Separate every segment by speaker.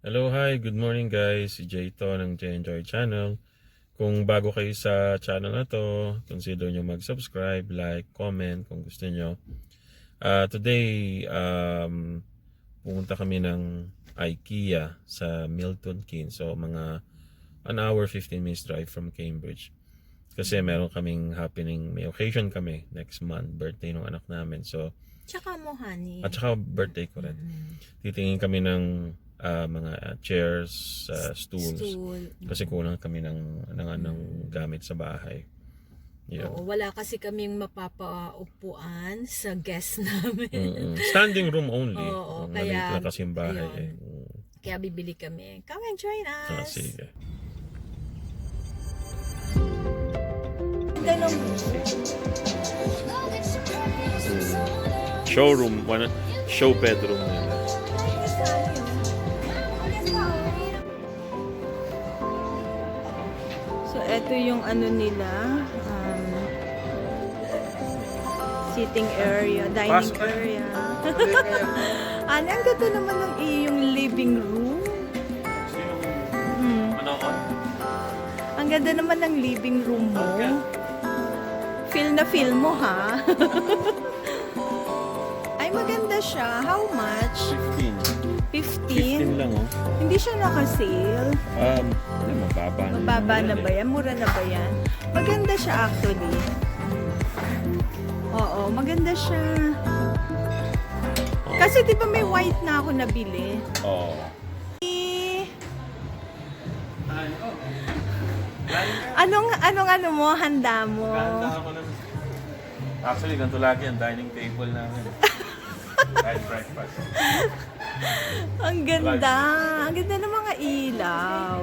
Speaker 1: Hello, hi, good morning guys. Si Jay to ng Jay Enjoy Channel. Kung bago kayo sa channel na to, consider nyo mag-subscribe, like, comment kung gusto nyo. Today, pumunta kami ng IKEA sa Milton Keynes. So, mga 1 hour, 15 minutes drive from Cambridge. Kasi meron kaming happening, may occasion kami next month, birthday ng anak namin. So,
Speaker 2: Tsaka mo, honey.
Speaker 1: at saka birthday ko rin. Titingin kami ng mga chairs, stools. Kasi kulang kami ng gamit sa bahay.
Speaker 2: Oo, wala kasi kaming mapapaupuan sa guest namin.
Speaker 1: Standing room only.
Speaker 2: Oo,
Speaker 1: kaya kasi yung bahay.
Speaker 2: Kaya bibili kami. Come and join us.
Speaker 1: Sige. Showroom, show bedroom nila.
Speaker 2: So, eto yung ano nila, sitting area, dining area. Ang ganda naman ng iyong living room. Ang ganda naman ng living room mo. Feel na feel mo, ha? Ay, maganda siya. How much? 15?
Speaker 1: 15 lang, oh.
Speaker 2: Hindi siya naka-sale.
Speaker 1: Mababa na.
Speaker 2: Mababa na ba yan? Mura na ba yan? Maganda siya actually. Oo, maganda siya. Kasi di ba may white na ako nabili?
Speaker 1: Oo.
Speaker 2: Anong mo? Handa mo?
Speaker 1: Handa ako lang. Actually, ganito lagi ang dining table namin. Kahit breakfast.
Speaker 2: Ang ganda. Ang ganda ng mga ilaw.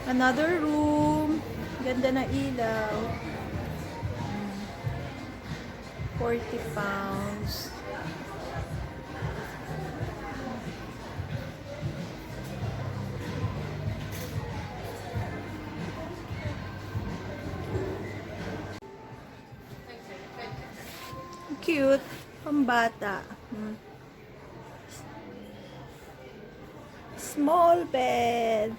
Speaker 2: Another room. Ganda na ilaw. 40 pounds. Cute. Pambata. Small bed.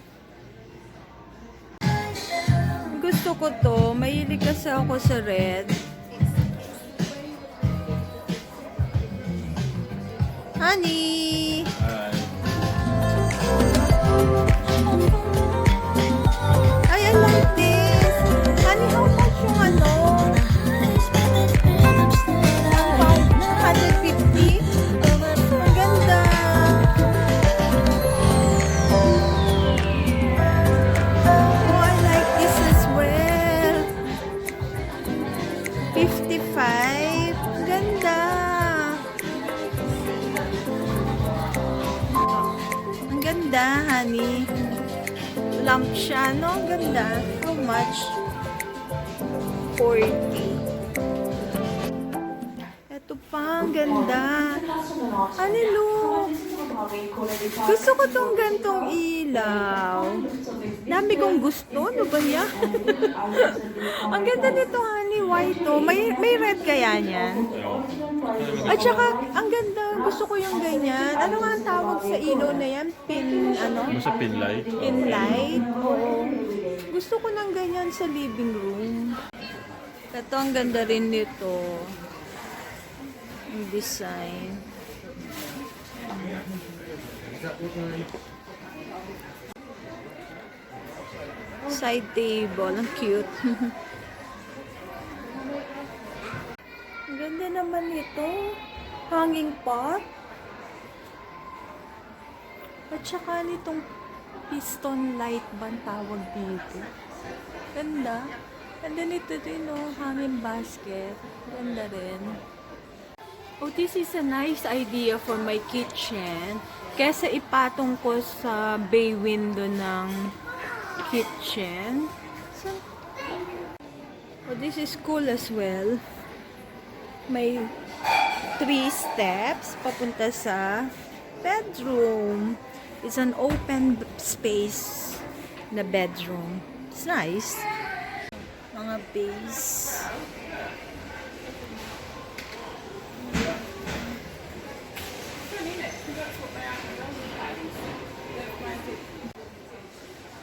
Speaker 2: Gusto ko to. Mahilig kasi ako sa red. Honey! Ay, I like this. Honey, how much yung ano? 150? Ang ganda. Oh, I like this as well. 55. Ang ganda. Ang ganda, honey. Lamp siya, no? Ang ganda. How much? 40. Ito pa, ang ganda. Ano, look? Gusto ko tong gantong ilaw. Dami kong gusto. Ano ba yan? Ang ganda nito, honey. White, oh. May red kaya niyan? At saka, ang ganda. Gusto ko yung ganyan. Ano nga ang tawag sa ilaw na yan?
Speaker 1: Sa pin light?
Speaker 2: Pin light? Oo. Gusto ko ng ganyan sa living room. Ito, ang ganda rin nito. Ang design. Side table. Ang cute. Ang ganda naman ito. Hanging pot. At saka nitong piston light ba ang tawag dito. Ganda. Ganda nito din, oh. Hanging basket. Ganda rin. Oh, this is a nice idea for my kitchen. Kesa ipatong ko sa bay window ng kitchen. So, oh, this is cool as well. May 3 steps papunta sa bedroom. It's an open space na bedroom. It's nice. Mga base.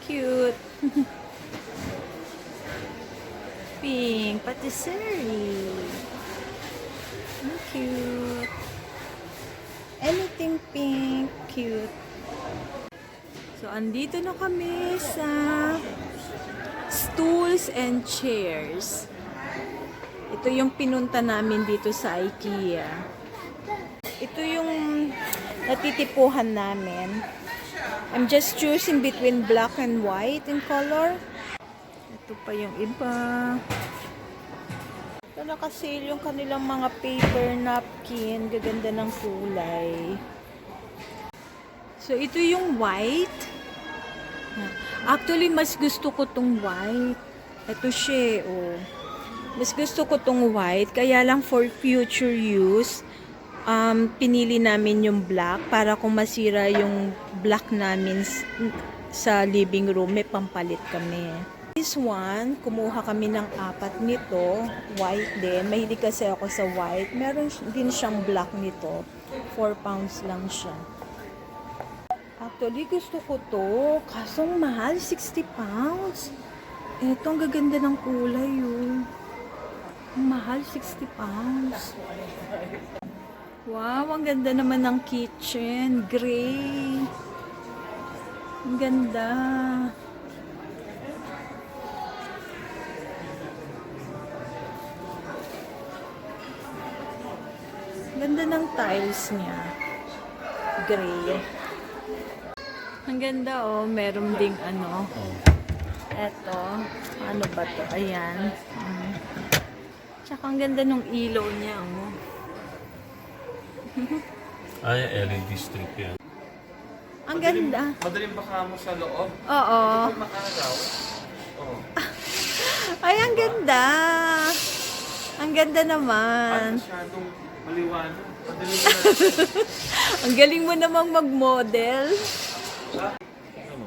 Speaker 2: Cute. Pink patisserie. Cute. Anything pink, cute. So, andito na kami sa stools and chairs. Ito yung pinunta namin dito sa IKEA. Ito yung natitipuhan namin. I'm just choosing between black and white in color. Ito pa yung iba. Ito nakasale yung kanilang mga paper napkin. Gaganda ng kulay. So, ito yung white. Actually, mas gusto ko tong white. Ito siya, oh. Mas gusto ko tong white. Kaya lang for future use, pinili namin yung black para kung masira yung black namin sa living room, may pampalit kami. This one, kumuha kami ng 4 nito. White din. Mahilig kasi ako sa white. Meron din siyang black nito. 4 pounds lang siya. Actually, gusto ko to. Kasong mahal, 60 pounds. Ito, ang gaganda ng kulay, oh. Mahal, 60 pounds. Wow, ang ganda naman ng kitchen. Gray. Ang ganda. Ganda ng tiles niya. Gray. Ang ganda, oh. Meron ding ano. Eto. Ano ba to? Ayan. Tsaka ang ganda ng ilaw niya, oh.
Speaker 1: Ay, LED strip yan.
Speaker 2: Ang ganda.
Speaker 3: Madaling baka mo sa loob.
Speaker 2: Oo.
Speaker 3: Pag makaraw. Oh.
Speaker 2: Ay, ang ganda. Ang ganda naman.
Speaker 3: Masyadong maliwanag. Madaling mo na.
Speaker 2: Ang galing mo namang mag-model.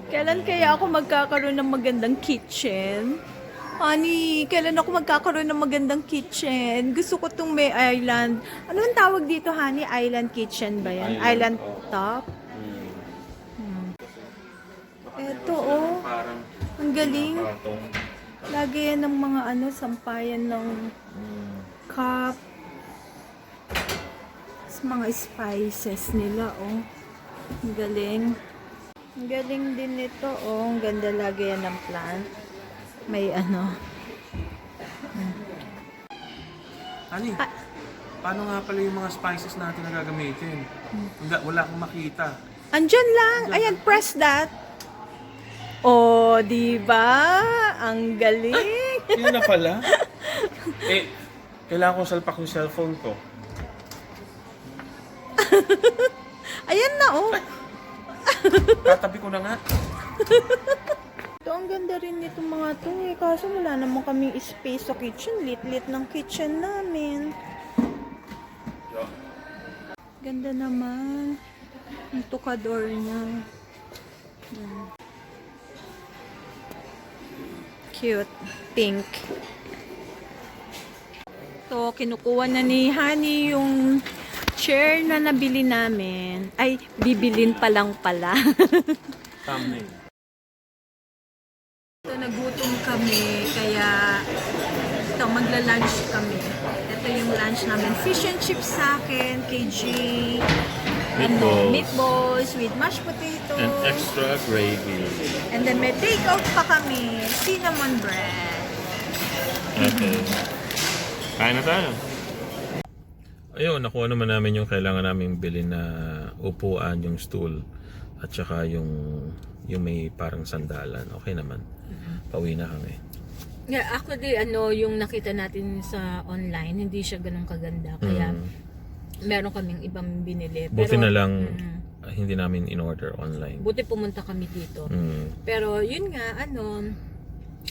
Speaker 2: Kailan kaya ako magkakaroon ng magandang kitchen? Honey, kailan ako magkakaroon ng magandang kitchen? Gusto ko tong may island. Ano ang tawag dito, honey? Island kitchen ba yan? Island top? Eto, oh.
Speaker 3: Parang
Speaker 2: Ang galing.
Speaker 1: Patong.
Speaker 2: Lagi yan ng mga ano, sampayan ng cup. Tapos mga spices nila, oh. Ang galing. Ang galing din nito, oh. Ang ganda lagi yan ng plant. May ano.
Speaker 3: Ani, paano nga pala yung mga spices natin na gagamitin? Wala akong makita.
Speaker 2: Andyan lang. Ayan, press that. Oh, di ba? Ang galing.
Speaker 3: Yun na pala. Kailangan ko salpak yung cellphone ko.
Speaker 2: Ayan na, oh.
Speaker 3: Tatabi ko na nga.
Speaker 2: Ito, ang ganda rin nitong mga to eh. Kaso wala naman kaming space sa kitchen. Lit-lit ng kitchen namin. Ganda naman. Ang tukador niya. Yan. Cute. Pink. Ito, kinukuha na ni Honey yung chair na nabili namin. Ay, bibilin pa lang pala.
Speaker 3: Thumbnail.
Speaker 2: Ito, nagutom kami, kaya ito, magla-lunch kami. Ito yung lunch namin. Fish and chips sa akin, KG. And then meatballs with mashed potatoes.
Speaker 1: And extra gravy.
Speaker 2: And then may take-out pa kami. Cinnamon bread.
Speaker 1: Okay. Kain na tayo. Ayun, nakuha naman namin yung kailangan namin bilhin na upuan, yung stool. At saka yung may parang sandalan. Okay naman. Pauwi na kami.
Speaker 2: Yeah, actually, yung nakita natin sa online, hindi siya ganun kaganda. Kaya, meron kaming ibang binili.
Speaker 1: Buti na lang, hindi namin in-order online.
Speaker 2: Buti pumunta kami dito. Pero, yun nga,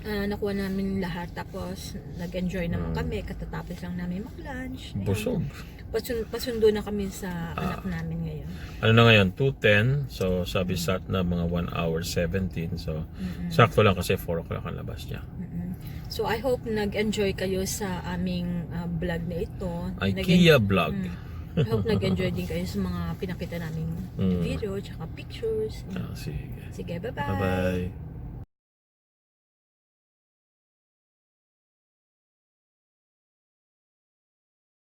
Speaker 4: nakuha namin lahat. Tapos nag-enjoy naman kami. Katatapos lang namin mag-lunch. Ayun.
Speaker 1: Busog.
Speaker 4: Pasundo na kami sa anak namin ngayon.
Speaker 1: Ano na ngayon? 2:10. So, sabi sat na mga 1 hour 17. So, sakto lang kasi 4 o'clock ang labas niya.
Speaker 4: So, I hope nag-enjoy kayo sa aming vlog na ito.
Speaker 1: IKEA vlog.
Speaker 4: I hope nag-enjoy din kayo sa mga pinakita naming video, tsaka pictures.
Speaker 1: Sige.
Speaker 4: Sige, bye-bye.
Speaker 1: Bye-bye.